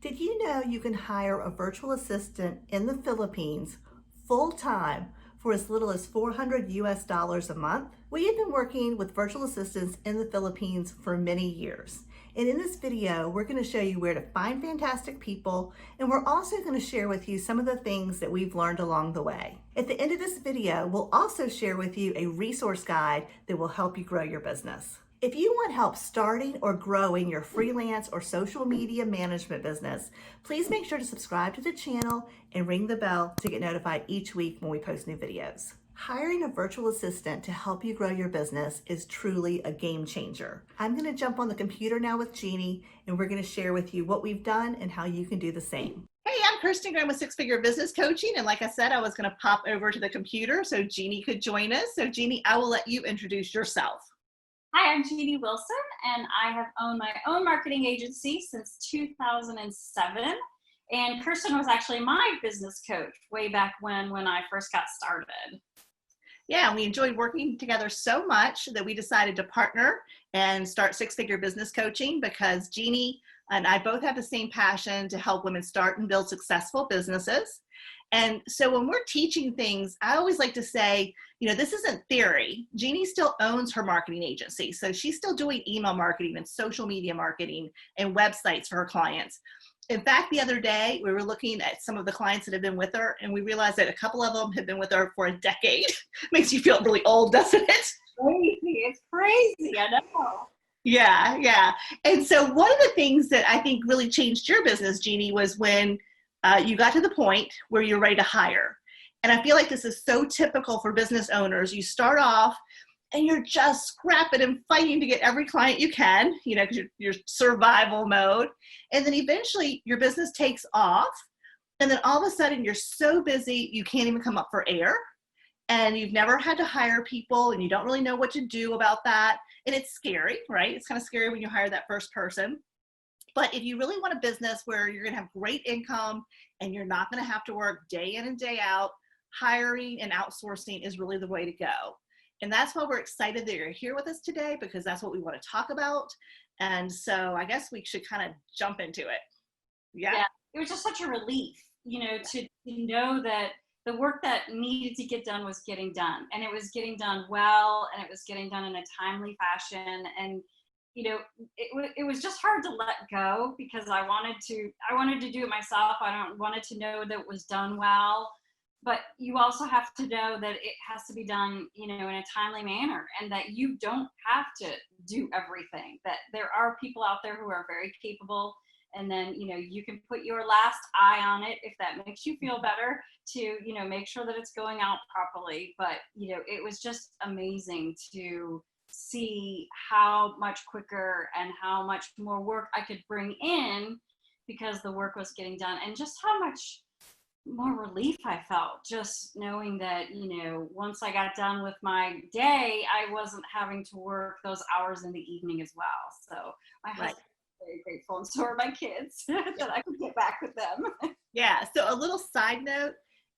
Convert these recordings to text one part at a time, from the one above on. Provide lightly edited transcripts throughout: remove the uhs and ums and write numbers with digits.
Did you know you can hire a virtual assistant in the Philippines full-time for as little as $400 a month? We have been working with virtual assistants in the Philippines for many years. And in this video, we're going to show you where to find fantastic people, and we're also going to share with you some of the things that we've learned along the way. At the end of this video, we'll also share with you a resource guide that will help you grow your business. If you want help starting or growing your freelance or social media management business, please make sure to subscribe to the channel and ring the bell to get notified each week when we post new videos. Hiring a virtual assistant to help you grow your business is truly a game changer. I'm going to jump on the computer now with Jeannie, and we're going to share with you what we've done and how you can do the same. Hey, I'm Kristen Graham with Six Figure Business Coaching, and like I said, I was going to pop over to the computer so Jeannie could join us. So Jeannie, I will let you introduce yourself. Hi, I'm Jeannie Wilson, and I have owned my own marketing agency since 2007. And Kirsten was actually my business coach way back when I first got started. Yeah, and we enjoyed working together so much that we decided to partner and start Six Figure Business Coaching because Jeannie and I both have the same passion to help women start and build successful businesses. And so when we're teaching things, I always like to say, you know, this isn't theory. Jeannie still owns her marketing agency. So she's still doing email marketing and social media marketing and websites for her clients. In fact, the other day, we were looking at some of the clients that have been with her, and we realized that a couple of them have been with her for a decade. Makes you feel really old, doesn't it? It's crazy, I know. Yeah. And so one of the things that I think really changed your business, Jeannie, was when you got to the point where you're ready to hire. And I feel like this is so typical for business owners. You start off and you're just scrapping and fighting to get every client you can, you know, because you're survival mode. And then eventually your business takes off. And then all of a sudden you're so busy, you can't even come up for air. And you've never had to hire people and you don't really know what to do about that. And it's scary, right? It's kind of scary when you hire that first person. But if you really want a business where you're going to have great income and you're not going to have to work day in and day out, hiring and outsourcing is really the way to go. And that's why we're excited that you're here with us today, because that's what we want to talk about. And so I guess we should kind of jump into it. Yeah, it was just such a relief, you know, to know that the work that needed to get done was getting done, and it was getting done well, and it was getting done in a timely fashion. And you know, it was just hard to let go because I wanted to do it myself. wanted to know that it was done well, but you also have to know that it has to be done, you know, in a timely manner, and that you don't have to do everything, that there are people out there who are very capable. And then, you know, you can put your last eye on it if that makes you feel better to, you know, make sure that it's going out properly. But, you know, it was just amazing to see how much quicker and how much more work I could bring in because the work was getting done, and just how much more relief I felt just knowing that, you know, once I got done with my day, I wasn't having to work those hours in the evening as well. So my husband was very grateful, and so are my kids that I could get back with them. Yeah. So a little side note,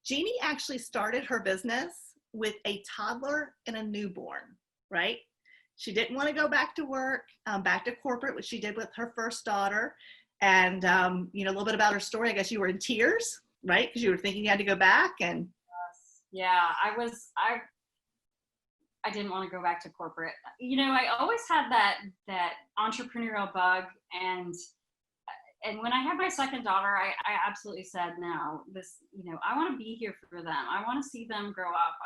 Jeannie actually started her business with a toddler and a newborn, right? She didn't want to go back to work, back to corporate, which she did with her first daughter. And, you know, a little bit about her story. I guess you were in tears, right? Because you were thinking you had to go back. And yeah, I didn't want to go back to corporate. You know, I always had that entrepreneurial bug. And when I had my second daughter, I absolutely said, no, you know, I want to be here for them. I want to see them grow up.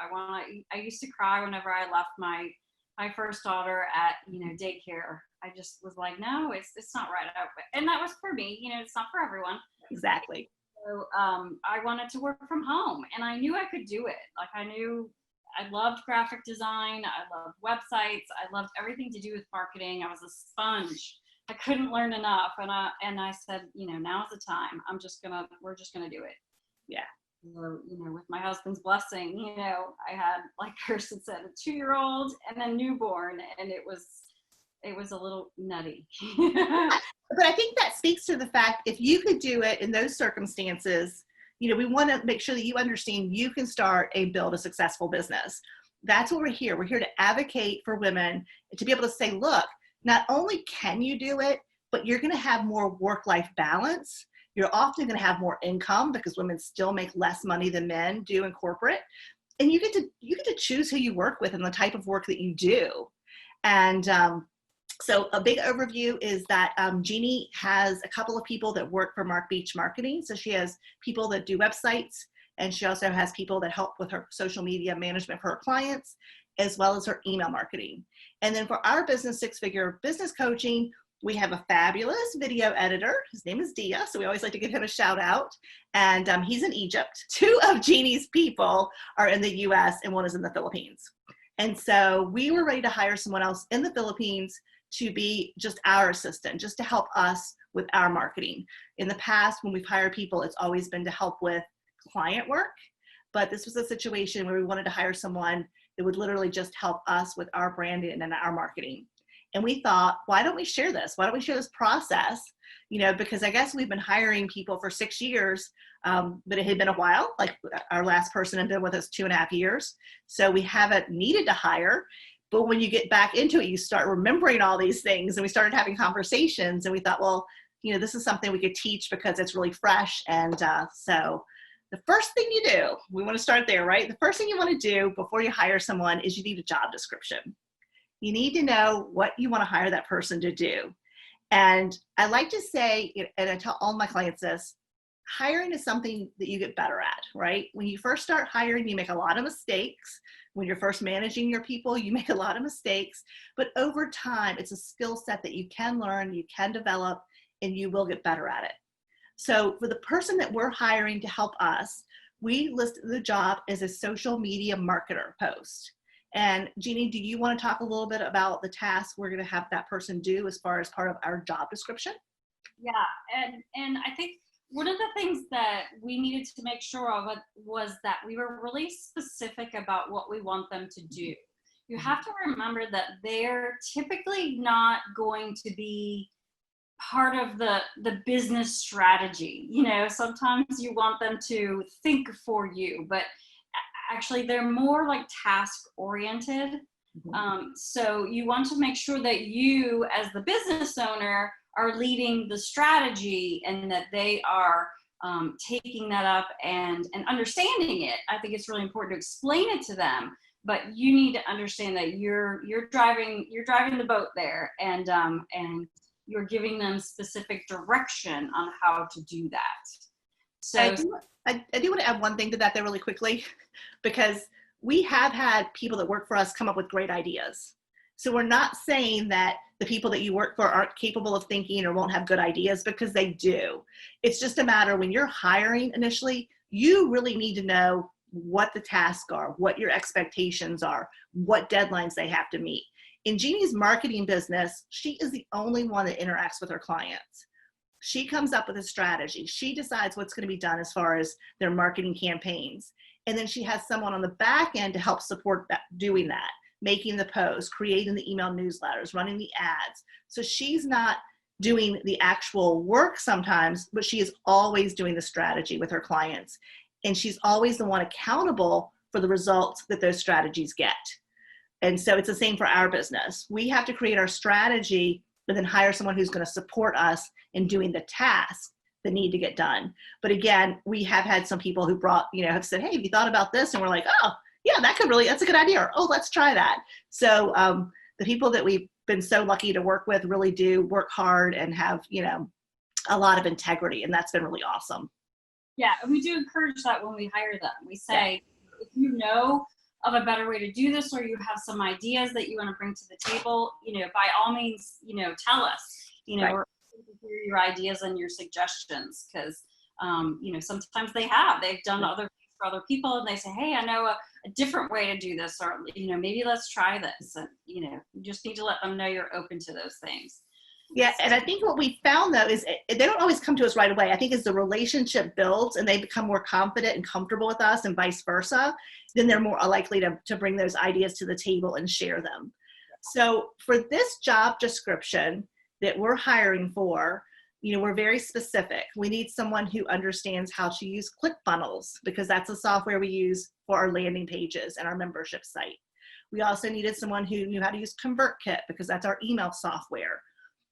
I used to cry whenever I left my first daughter at, you know, daycare. I just was like, no, it's not right. And that was for me, you know, it's not for everyone. Exactly. So I wanted to work from home, and I knew I could do it. Like I loved graphic design. I loved websites. I loved everything to do with marketing. I was a sponge. I couldn't learn enough. And I said, you know, now's the time. We're just going to do it. Yeah. So, you know, with my husband's blessing, you know, I had, like Kirsten said, a 2-year-old and a newborn, and it was a little nutty. But I think that speaks to the fact if you could do it in those circumstances, you know, we want to make sure that you understand you can start and build a successful business. That's what we're here. We're here to advocate for women to be able to say, look, not only can you do it, but you're going to have more work-life balance. You're often going to have more income because women still make less money than men do in corporate. And you get to choose who you work with and the type of work that you do. And so a big overview is that Jeannie has a couple of people that work for Mark Beach Marketing. So she has people that do websites, and she also has people that help with her social media management for her clients, as well as her email marketing. And then for our business six-figure business coaching, we have a fabulous video editor. His name is Dia, so we always like to give him a shout out. And he's in Egypt. 2 of Jeannie's people are in the US and 1 is in the Philippines. And so we were ready to hire someone else in the Philippines to be just our assistant, just to help us with our marketing. In the past, when we've hired people, it's always been to help with client work. But this was a situation where we wanted to hire someone that would literally just help us with our branding and our marketing. And we thought, why don't we share this? Why don't we share this process? You know, because I guess we've been hiring people for 6 years, but it had been a while. Like our last person had been with us 2.5 years. So we haven't needed to hire. But when you get back into it, you start remembering all these things. And we started having conversations, and we thought, well, you know, this is something we could teach because it's really fresh. And so the first thing you do, we want to start there, right? The first thing you want to do before you hire someone is you need a job description. You need to know what you want to hire that person to do. And I like to say, and I tell all my clients this, hiring is something that you get better at, right? When you first start hiring, you make a lot of mistakes. When you're first managing your people, you make a lot of mistakes. But over time, it's a skill set that you can learn, you can develop, and you will get better at it. So for the person that we're hiring to help us, we listed the job as a social media marketer post. And Jeannie, do you want to talk a little bit about the task we're going to have that person do as far as part of our job description? Yeah, and I think one of the things that we needed to make sure of was that we were really specific about what we want them to do. You have to remember that they're typically not going to be part of the business strategy. You know, sometimes you want them to think for you, but actually they're more like task oriented. So you want to make sure that you as the business owner are leading the strategy and that they are taking that up and understanding it. I think it's really important to explain it to them, but you need to understand that you're driving the boat there, and you're giving them specific direction on how to do that. So I do want to add one thing to that there really quickly, because we have had people that work for us come up with great ideas. So we're not saying that the people that you work for aren't capable of thinking or won't have good ideas, because they do. It's just a matter when you're hiring initially, you really need to know what the tasks are, what your expectations are, what deadlines they have to meet. In Jeannie's marketing business, she is the only one that interacts with her clients. She comes up with a strategy. She decides what's going to be done as far as their marketing campaigns. And then she has someone on the back end to help support that, doing that, making the posts, creating the email newsletters, running the ads. So she's not doing the actual work sometimes, but she is always doing the strategy with her clients. And she's always the one accountable for the results that those strategies get. And so it's the same for our business. We have to create our strategy, but then hire someone who's going to support us in doing the tasks that need to get done. But again, we have had some people who have said, hey, have you thought about this? And we're like, oh, yeah, that's a good idea. Or, oh, let's try that. So the people that we've been so lucky to work with really do work hard and have, a lot of integrity. And that's been really awesome. Yeah, and we do encourage that when we hire them. We say, if you know of a better way to do this, or you have some ideas that you want to bring to the table, by all means, tell us, Right. We're open to hear your ideas and your suggestions, because, sometimes they've done other things for other people, and they say, hey, I know a different way to do this, or, maybe let's try this. And, you just need to let them know you're open to those things. Yeah, and I think what we found, though, is they don't always come to us right away. I think as the relationship builds and they become more confident and comfortable with us and vice versa, then they're more likely to bring those ideas to the table and share them. So for this job description that we're hiring for, we're very specific. We need someone who understands how to use ClickFunnels, because that's the software we use for our landing pages and our membership site. We also needed someone who knew how to use CONVERTKIT, because that's our email software.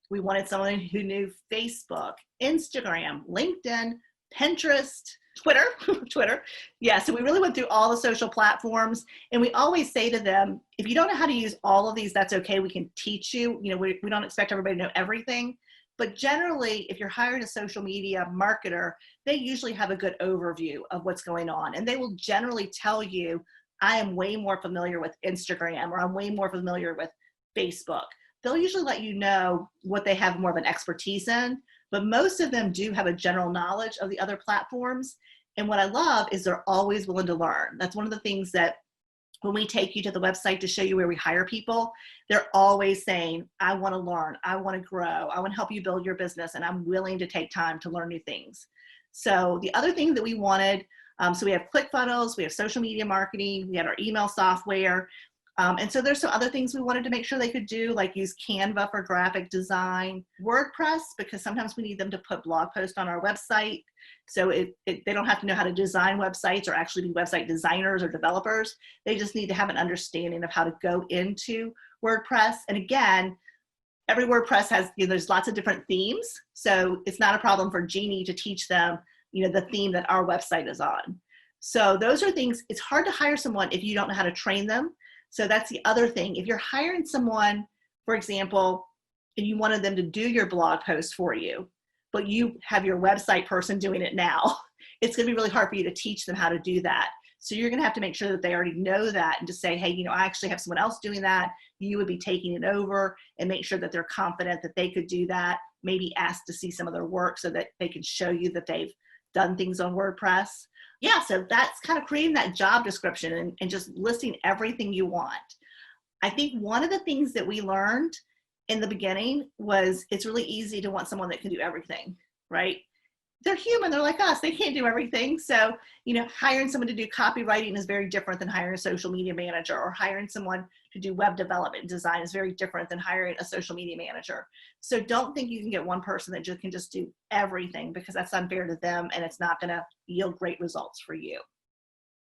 We wanted someone who knew Facebook, Instagram, LinkedIn, Pinterest, Twitter, Twitter. Yeah, so we really went through all the social platforms, and we always say to them, if you don't know how to use all of these, that's okay. We can teach you. You know, we don't expect everybody to know everything, but generally, if you're hiring a social media marketer, they usually have a good overview of what's going on, and they will generally tell you, I am way more familiar with Instagram, or I'm way more familiar with Facebook. They'll usually let you know what they have more of an expertise in, but most of them do have a general knowledge of the other platforms. And what I love is they're always willing to learn. That's one of the things that when we take you to the website to show you where we hire people, they're always saying, I want to learn, I want to grow, I want to help you build your business, and I'm willing to take time to learn new things. So the other thing that we wanted, so we have ClickFunnels, we have social media marketing, we had our email software. And so there's some other things we wanted to make sure they could do, like use CANVA for graphic design, WordPress, because sometimes we need them to put blog posts on our website. So they don't have to know how to design websites or actually be website designers or developers. They just need to have an understanding of how to go into WordPress. And again, every WordPress has, there's lots of different themes. So it's not a problem for Jeannie to teach them, the theme that our website is on. So those are things, it's hard to hire someone if you don't know how to train them. So that's the other thing. If you're hiring someone, for example, and you wanted them to do your blog post for you, but you have your website person doing it now, it's going to be really hard for you to teach them how to do that. So you're going to have to make sure that they already know that and just say, hey, I actually have someone else doing that. You would be taking it over, and make sure that they're confident that they could do that. Maybe ask to see some of their work so that they can show you that they've done things on WordPress. Yeah, so that's kind of creating that job description and just listing everything you want. I think one of the things that we learned in the beginning was it's really easy to want someone that can do everything, right? They're human, they're like us, they can't do everything. So, hiring someone to do copywriting is very different than hiring a social media manager, or hiring someone to do web development and design is very different than hiring a social media manager. So don't think you can get one person that can just do everything, because that's unfair to them and it's not gonna yield great results for you.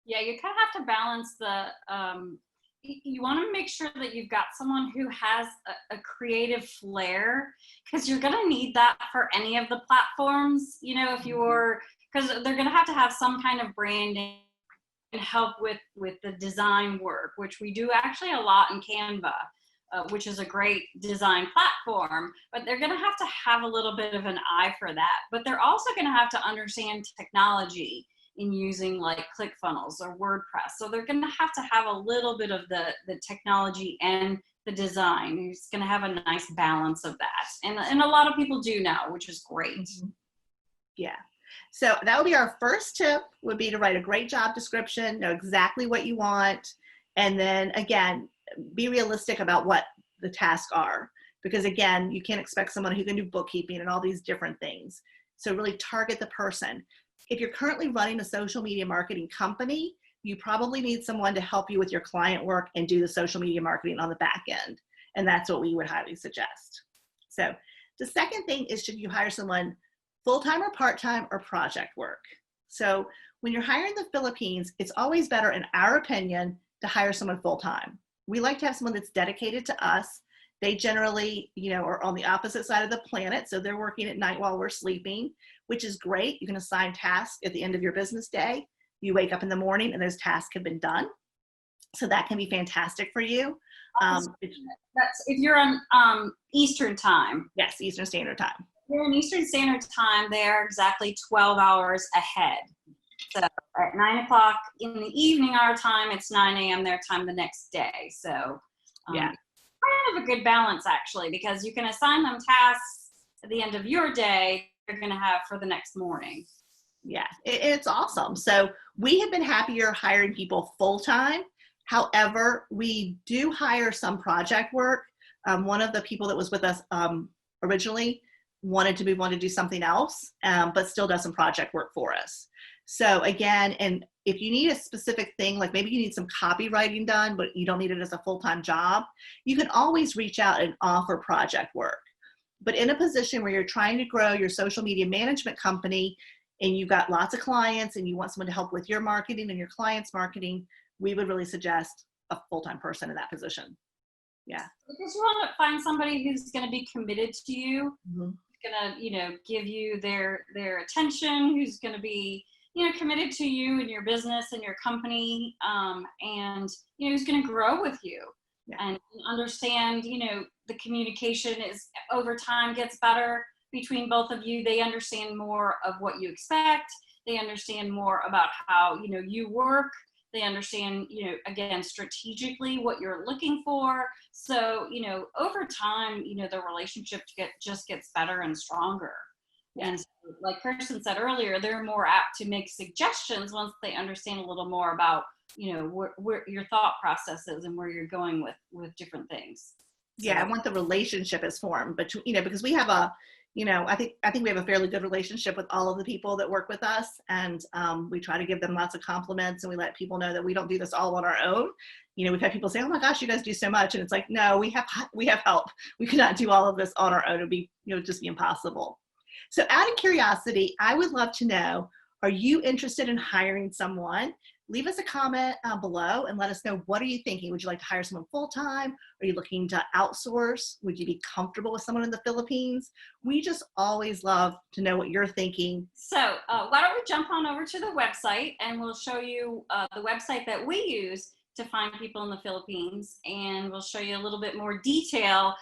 Yeah, you kind of have to balance you want to make sure that you've got someone who has a creative flair, because you're going to need that for any of the platforms, if you're, because they're going to have some kind of branding and help with the design work, which we do actually a lot in Canva, which is a great design platform, but they're going to have a little bit of an eye for that. But they're also going to have to understand technology in using like ClickFunnels or WordPress. So they're going to have a little bit of the technology and the design. It's going to have a nice balance of that. And a lot of people do now, which is great. Mm-hmm. Yeah. So that would be our first tip, would be to write a great job description, know exactly what you want. And then again, be realistic about what the tasks are, because again, you can't expect someone who can do bookkeeping and all these different things. So really target the person. If you're currently running a social media marketing company, you probably need someone to help you with your client work and do the social media marketing on the back end. And that's what we would highly suggest. So the second thing is, should you hire someone full-time or part-time or project work? So when you're hiring in the Philippines, it's always better, in our opinion, to hire someone full-time. We like to have someone that's dedicated to us. They generally, are on the opposite side of the planet. So they're working at night while we're sleeping, which is great. You can assign tasks at the end of your business day. You wake up in the morning and those tasks have been done. So that can be fantastic for you. That's if you're on Eastern time. Yes, Eastern Standard Time. If you're in Eastern Standard Time, they're exactly 12 hours ahead. So at 9 o'clock in the evening, our time, it's 9 a.m. their time the next day. So yeah. Kind of a good balance, actually, because you can assign them tasks at the end of your day you're going to have for the next morning. Yeah, it's awesome. So we have been happier hiring people full-time. However, we do hire some project work. One of the people that was with us originally wanted to move on to do something else, but still does some project work for us. So again, and if you need a specific thing, like maybe you need some copywriting done, but you don't need it as a full-time job, you can always reach out and offer project work. But in a position where you're trying to grow your social media management company and you've got lots of clients and you want someone to help with your marketing and your clients' marketing, we would really suggest a full-time person in that position. Yeah. Because you want to find somebody who's going to be committed to you, Mm-hmm. going to, you know, give you their attention, who's going to be, you know, committed to you and your business and your company, and, you know, who's going to grow with you. Yeah. And understand, you know, the communication is over time gets better between both of you. They understand more of what you expect. They understand more about how, you know, you work. They understand, you know, again, strategically what you're looking for. So, you know, over time, you know, the relationship just gets better and stronger. Yeah. And so, like Kirsten said earlier, they're more apt to make suggestions once they understand a little more about, you know, where your thought process is and where you're going with different things. So, yeah, and once the relationship is formed, but you know, because we have a, you know, I think we have a fairly good relationship with all of the people that work with us, and we try to give them lots of compliments, and we let people know that we don't do this all on our own. You know, we've had people say, "Oh my gosh, you guys do so much," and it's like, no, we have help. We cannot do all of this on our own. It'd be, you know, just be impossible. So, out of curiosity, I would love to know: are you interested in hiring someone? Leave us a comment below and let us know, what are you thinking? Would you like to hire someone full-time? Are you looking to outsource? Would you be comfortable with someone in the Philippines? We just always love to know what you're thinking. So why don't we jump on over to the website, and we'll show you the website that we use to find people in the Philippines, and we'll show you a little bit more detail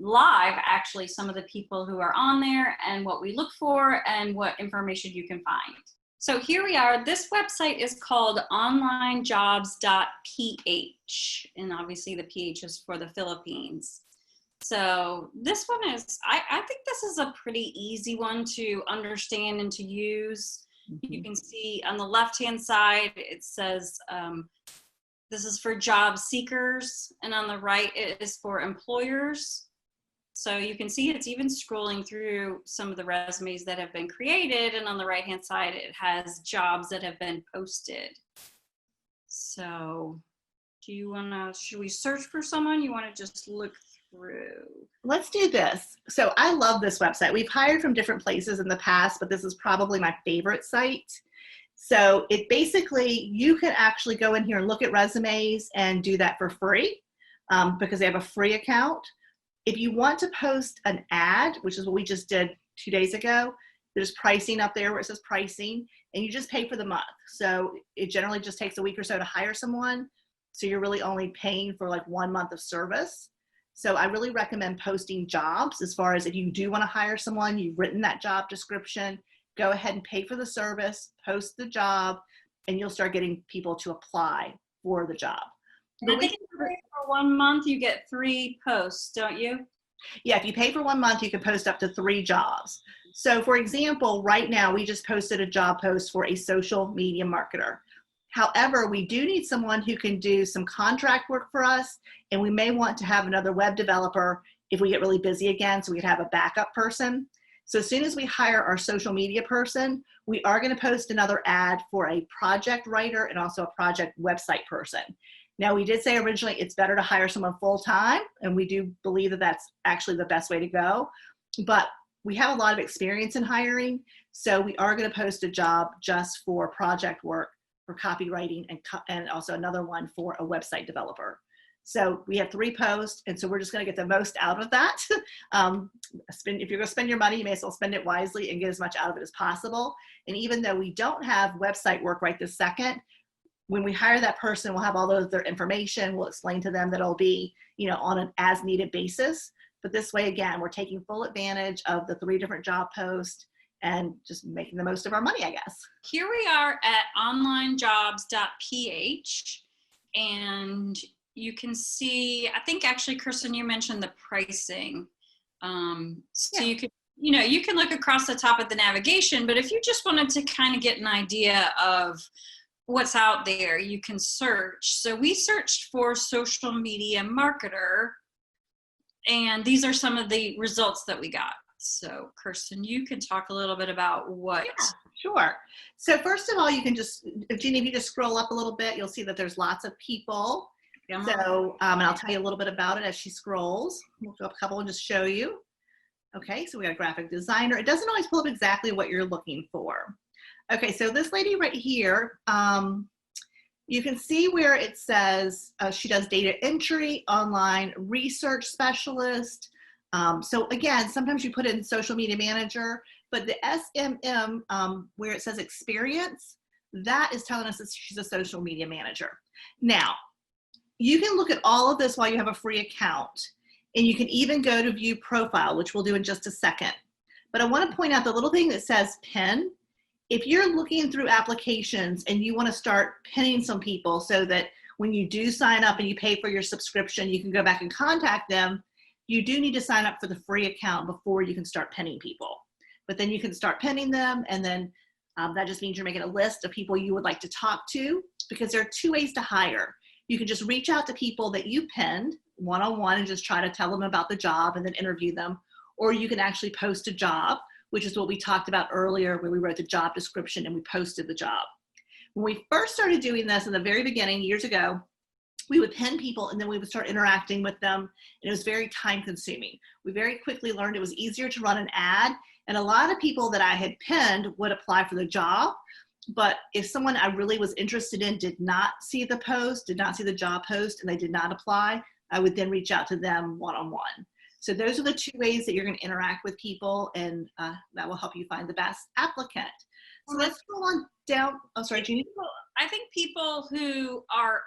live, actually, some of the people who are on there and what we look for and what information you can find. So here we are. This website is called ONLINEJOBS.PH, and obviously the PH is for the Philippines. So this one is, I think this is a pretty easy one to understand and to use. Mm-hmm. You can see on the left-hand side, it says this is for job seekers, and on the right, it is for employers. So you can see it's even scrolling through some of the resumes that have been created, and on the right-hand side, it has jobs that have been posted. So do you wanna, should we search for someone? You wanna just look through? Let's do this. So I love this website. We've hired from different places in the past, but this is probably my favorite site. So it basically, you can actually go in here and look at resumes and do that for free because they have a free account. If you want to post an ad, which is what we just did 2 days ago, there's pricing up there where it says pricing, and you just pay for the month. So it generally just takes a week or so to hire someone. So you're really only paying for like 1 month of service. So I really recommend posting jobs. As far as if you do want to hire someone, you've written that job description, go ahead and pay for the service, post the job, and you'll start getting people to apply for the job. I think for 1 month you get 3 posts, don't you? Yeah, if you pay for 1 month, you can post up to 3 jobs. So for example, right now we just posted a job post for a social media marketer. However, we do need someone who can do some contract work for us, and we may want to have another web developer if we get really busy again, so we could have a backup person. So as soon as we hire our social media person, we are going to post another ad for a project writer and also a project website person. Now, we did say originally it's better to hire someone full-time, and we do believe that that's actually the best way to go. But we have a lot of experience in hiring, so we are going to post a job just for project work, for copywriting, and also another one for a website developer. So we have 3 posts, and so we're just going to get the most out of that. If you're going to spend your money, you may as well spend it wisely and get as much out of it as possible. And even though we don't have website work right this second, when we hire that person, we'll have all their information. We'll explain to them that it'll be, you know, on an as-needed basis. But this way, again, we're taking full advantage of the 3 different job posts and just making the most of our money, I guess. Here we are at ONLINEJOBS.PH, and you can see, I think actually, Kirsten, you mentioned the pricing. So yeah. You can look across the top of the navigation, but if you just wanted to kind of get an idea of what's out there, you can search. So we searched for social media marketer, and these are some of the results that we got. So Kirsten, you can talk a little bit about what. Yeah, sure. So first of all, you can just, Jeannie, if you just scroll up a little bit, you'll see that there's lots of people. So, and I'll tell you a little bit about it as she scrolls. We'll go up a couple and just show you. Okay, so we got a graphic designer. It doesn't always pull up exactly what you're looking for. Okay, so this lady right here, You can see where it says she does data entry, online research specialist. So again, sometimes you put in social media manager, but the SMM, where it says experience, that is telling us that she's a social media manager. Now, you can look at all of this while you have a free account, and you can even go to view profile, which we'll do in just a second. But I want to point out the little thing that says pin. If you're looking through applications and you want to start pinning some people so that when you do sign up and you pay for your subscription, you can go back and contact them, you do need to sign up for the free account before you can start pinning people. But then you can start pinning them, and then that just means you're making a list of people you would like to talk to, because there are two ways to hire. You can just reach out to people that you pinned one-on-one and just try to tell them about the job and then interview them. Or you can actually post a job, which is what we talked about earlier when we wrote the job description and we posted the job. When we first started doing this in the very beginning, years ago, we would pin people and then we would start interacting with them, and it was very time consuming. We very quickly learned it was easier to run an ad, and a lot of people that I had pinned would apply for the job. But if someone I really was interested in did not see the post, did not see the job post, and they did not apply, I would then reach out to them one-on-one. So those are the two ways that you're going to interact with people, and that will help you find the best applicant. So let's go on down. Oh, sorry, Jeannie. I think people who are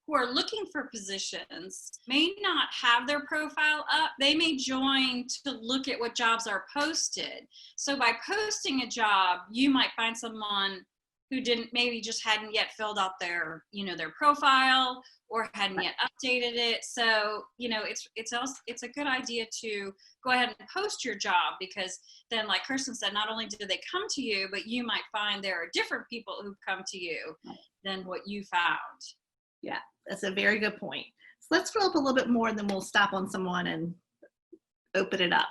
looking for positions may not have their profile up. They may join to look at what jobs are posted. So by posting a job, you might find someone who maybe just hadn't yet filled out their, their profile, or hadn't yet updated it. So, it's a good idea to go ahead and post your job, because then, like Kirsten said, not only do they come to you, but you might find there are different people who come to you than what you found. Yeah, that's a very good point. So let's scroll up a little bit more, and then we'll stop on someone and open it up.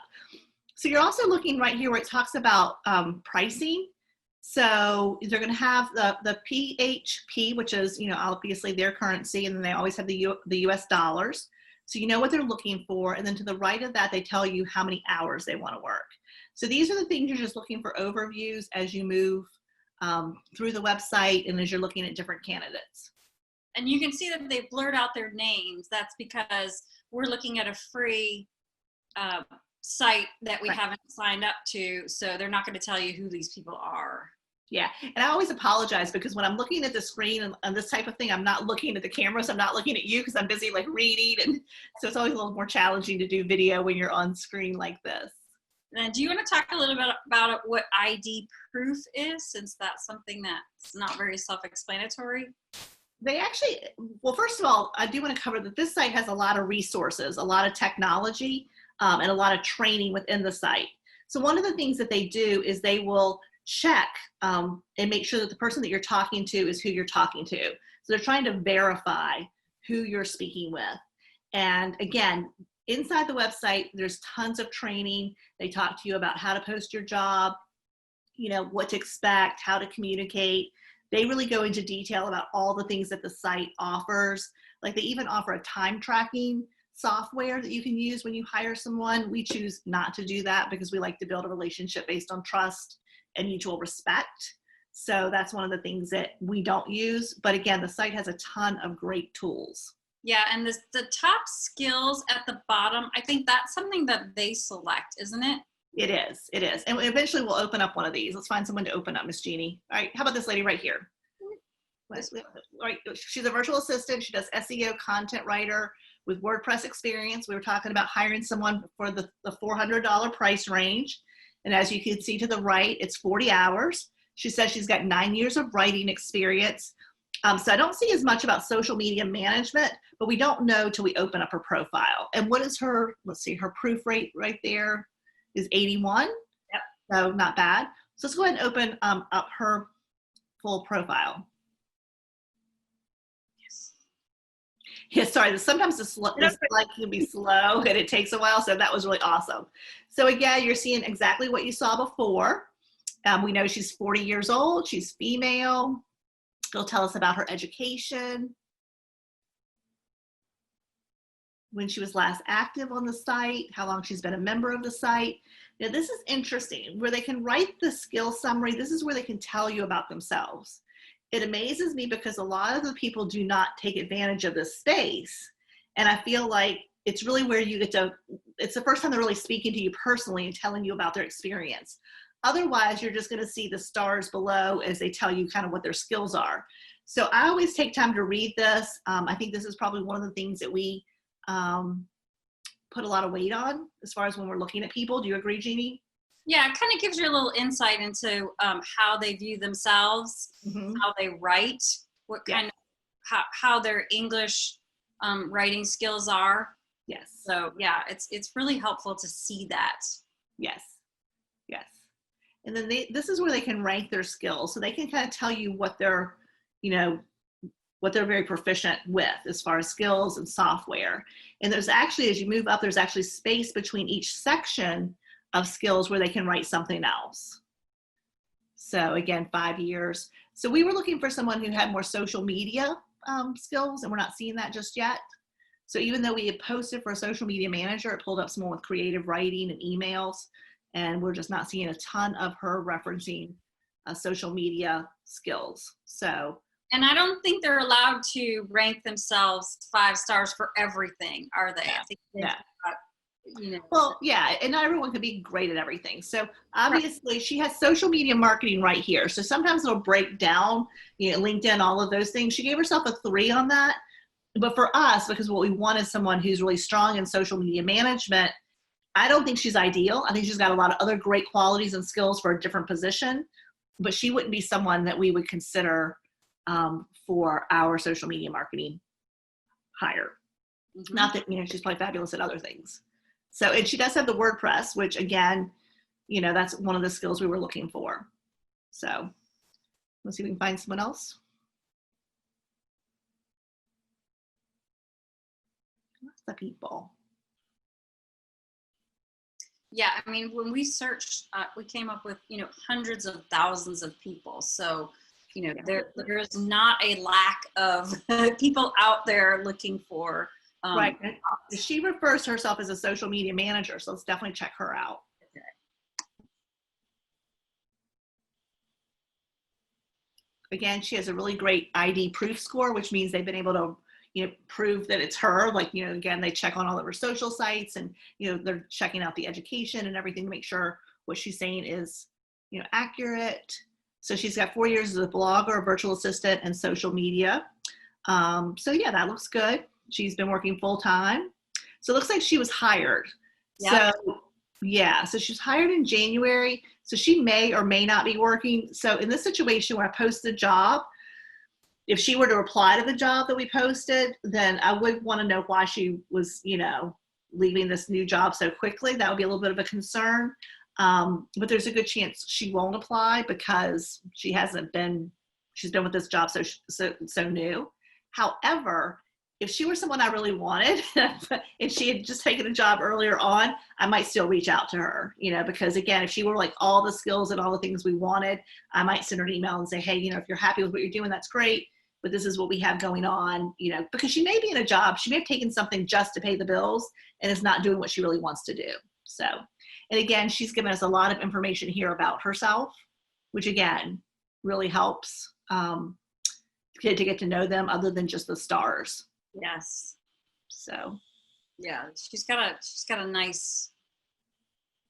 So you're also looking right here where it talks about pricing. So they're going to have the PHP, which is, obviously their currency, and then they always have the US dollars. So you know what they're looking for, and then to the right of that, they tell you how many hours they want to work. So these are the things you're just looking for overviews as you move through the website and as you're looking at different candidates. And you can see that they've blurred out their names. That's because we're looking at a free site that we haven't signed up to, so they're not going to tell you who these people are. Yeah, and I always apologize, because when I'm looking at the screen and this type of thing, I'm not looking at the camera, so I'm not looking at you because I'm busy reading, and so it's always a little more challenging to do video when you're on screen like this. And do you want to talk a little bit about what ID proof is, since that's something that's not very self-explanatory? They actually, well, first of all, I do want to cover that this site has a lot of resources, a lot of technology, and a lot of training within the site. So one of the things that they do is they will check and make sure that the person that you're talking to is who you're talking to. So they're trying to verify who you're speaking with. And again, inside the website, there's tons of training. They talk to you about how to post your job, what to expect, how to communicate. They really go into detail about all the things that the site offers. Like they even offer a time tracking software that you can use when you hire someone. We choose not to do that because we like to build a relationship based on trust and mutual respect. So that's one of the things that we don't use. But again, the site has a ton of great tools. Yeah, and the top skills at the bottom, I think that's something that they select, isn't it? It is. It is. And eventually we'll open up one of these. Let's find someone to open up, Miss Jeannie. All right. How about this lady right here? All right. She's a virtual assistant. She does SEO, content writer with WordPress experience. We were talking about hiring someone for the $400 price range. And as you can see to the right, it's 40 hours. She says she's got 9 years of writing experience. So I don't see as much about social media management, but we don't know till we open up her profile. And what is her, let's see, her proof rate right there is 81. Yep. So not bad. So let's go ahead and open up her full profile. Yes. Yeah, sorry, sometimes the slide can be slow and it takes a while, so that was really awesome. So again, you're seeing exactly what you saw before. We know she's 40 years old, she's female. She'll tell us about her education, when she was last active on the site, how long she's been a member of the site. Now this is interesting, where they can write the skill summary. This is where they can tell you about themselves. it amazes me because a lot of the people do not take advantage of this space. And I feel like it's really where you get to, it's the first time they're really speaking to you personally and telling you about their experience. Otherwise, you're just going to see the stars below as they tell you kind of what their skills are. So I always take time to read this. I think this is probably one of the things that we put a lot of weight on as far as when we're looking at people. Do you agree, Jeannie? Yeah, it kind of gives you a little insight into how they view themselves, how they write, what kind of, how their English writing skills are. Yes. So yeah, it's really helpful to see that. Yes. Yes. And then this is where they can rank their skills. So they can kind of tell you what they're, you know, what they're very proficient with as far as skills and software. And there's actually, as you move up, there's actually space between each section of skills where they can write something else. So again, 5 years. So we were looking for someone who had more social media skills, and we're not seeing that just yet. So even though we had posted for a social media manager, it pulled up someone with creative writing and emails, and we're just not seeing a ton of her referencing social media skills. So. And I don't think they're allowed to rank themselves 5 stars for everything, are they? I think they you know. Well, yeah, and not everyone can be great at everything. So obviously she has social media marketing right here. So sometimes it'll break down, you know, LinkedIn, all of those things. She gave herself a 3 on that. But for us, because what we want is someone who's really strong in social media management, I don't think she's ideal. I think she's got a lot of other great qualities and skills for a different position, but she wouldn't be someone that we would consider for our social media marketing hire. Not that, you know, she's probably fabulous at other things. So, and she does have the WordPress, which again, you know, that's one of the skills we were looking for. So let's see if we can find someone else. What's the people? Yeah, I mean, when we searched, we came up with, you know, hundreds of thousands of people. So, you know, there is not a lack of people out there looking for. Right. She refers to herself as a social media manager, so let's definitely check her out. Okay. Again, she has a really great ID proof score, which means they've been able to, you know, prove that it's her. Like, you know, again, they check on all of her social sites, and, you know, they're checking out the education and everything to make sure what she's saying is, you know, accurate. So she's got 4 years as a blogger, a virtual assistant, and social media. So yeah, that looks good. She's been working full time. So it looks like she was hired. Yep. So yeah, so she was hired in January. So she may or may not be working. So in this situation where I post the job, if she were to apply to the job that we posted, then I would want to know why she was, you know, leaving this new job so quickly. That would be a little bit of a concern. But there's a good chance she won't apply because she's been with this job so new. However, if she were someone I really wanted, if she had just taken a job earlier on, I might still reach out to her, you know, because again, if she were like all the skills and all the things we wanted, I might send her an email and say, hey, you know, if you're happy with what you're doing, that's great, but this is what we have going on, you know, because she may be in a job, she may have taken something just to pay the bills and is not doing what she really wants to do. So, and again, she's given us a lot of information here about herself, which again, really helps to get to know them other than just the stars. Yes. So yeah, she's got a nice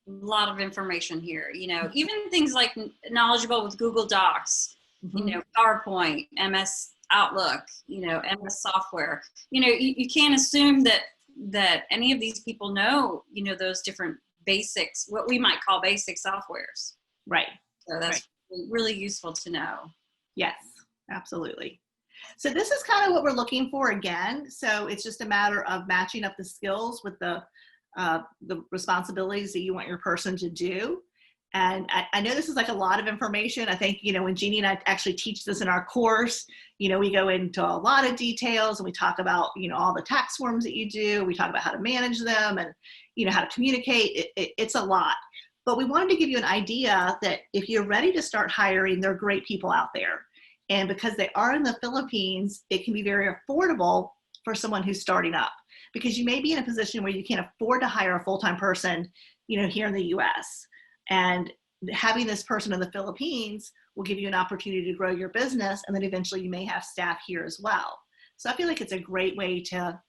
lot of information here, you know, even things like knowledgeable with Google Docs, you know, PowerPoint, MS Outlook, you know, MS software. You know, you can't assume that any of these people know, you know, those different basics, what we might call basic softwares. Right. So that's really useful to know. Yes, absolutely. So this is kind of what we're looking for again. So it's just a matter of matching up the skills with the responsibilities that you want your person to do. And I know this is like a lot of information. I think, you know, when Jeannie and I actually teach this in our course, you know, we go into a lot of details and we talk about, you know, all the tax forms that you do. We talk about how to manage them and, you know, how to communicate. It's a lot. But we wanted to give you an idea that if you're ready to start hiring, there are great people out there. And because they are in the Philippines, it can be very affordable for someone who's starting up, because you may be in a position where you can't afford to hire a full-time person, you know, here in the US. And having this person in the Philippines will give you an opportunity to grow your business. And then eventually you may have staff here as well. So I feel like it's a great way to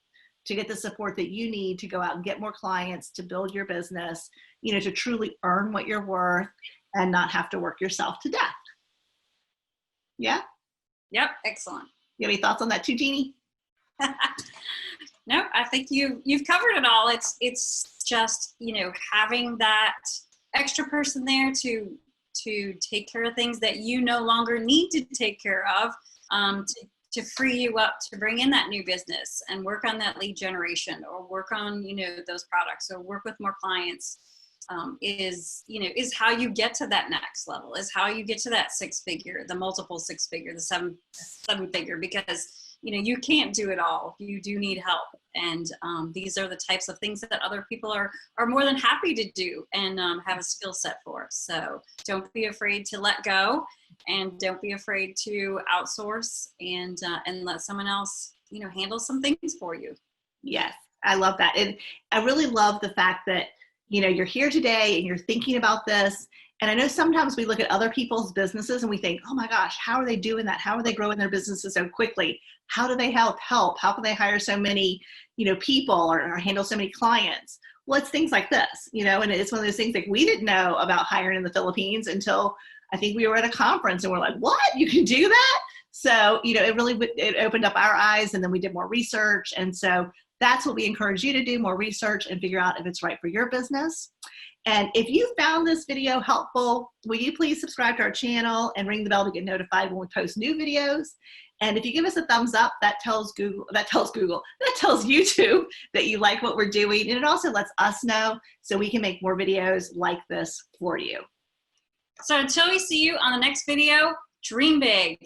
get the support that you need to go out and get more clients, to build your business, you know, to truly earn what you're worth and not have to work yourself to death. Yeah? Yep, excellent. You have any thoughts on that too, Jeannie? No, I think you've covered it all. It's just, you know, having that extra person there to take care of things that you no longer need to take care of, to free you up to bring in that new business and work on that lead generation, or work on, you know, those products, or work with more clients, is how you get to that next level, is how you get to that 6-figure, the multiple 6-figure, the 7-figure, because, you know, you can't do it all. You do need help. And these are the types of things that other people are more than happy to do and have a skill set for. So don't be afraid to let go, and don't be afraid to outsource and let someone else, you know, handle some things for you. Yes, I love that. And I really love the fact that, you know, you're here today and you're thinking about this. And I know sometimes we look at other people's businesses and we think, oh my gosh, how are they doing that? How are they growing their businesses so quickly? How do they help? How can they hire so many, you know, people or handle so many clients? Well, it's things like this, you know, and it's one of those things like we didn't know about hiring in the Philippines until I think we were at a conference and we're like, what? You can do that? So, you know, it opened up our eyes, and then we did more research. And so that's what we encourage you to do, more research and figure out if it's right for your business. And if you found this video helpful, will you please subscribe to our channel and ring the bell to get notified when we post new videos? And if you give us a thumbs up, that tells YouTube that you like what we're doing. And it also lets us know so we can make more videos like this for you. So until we see you on the next video, dream big.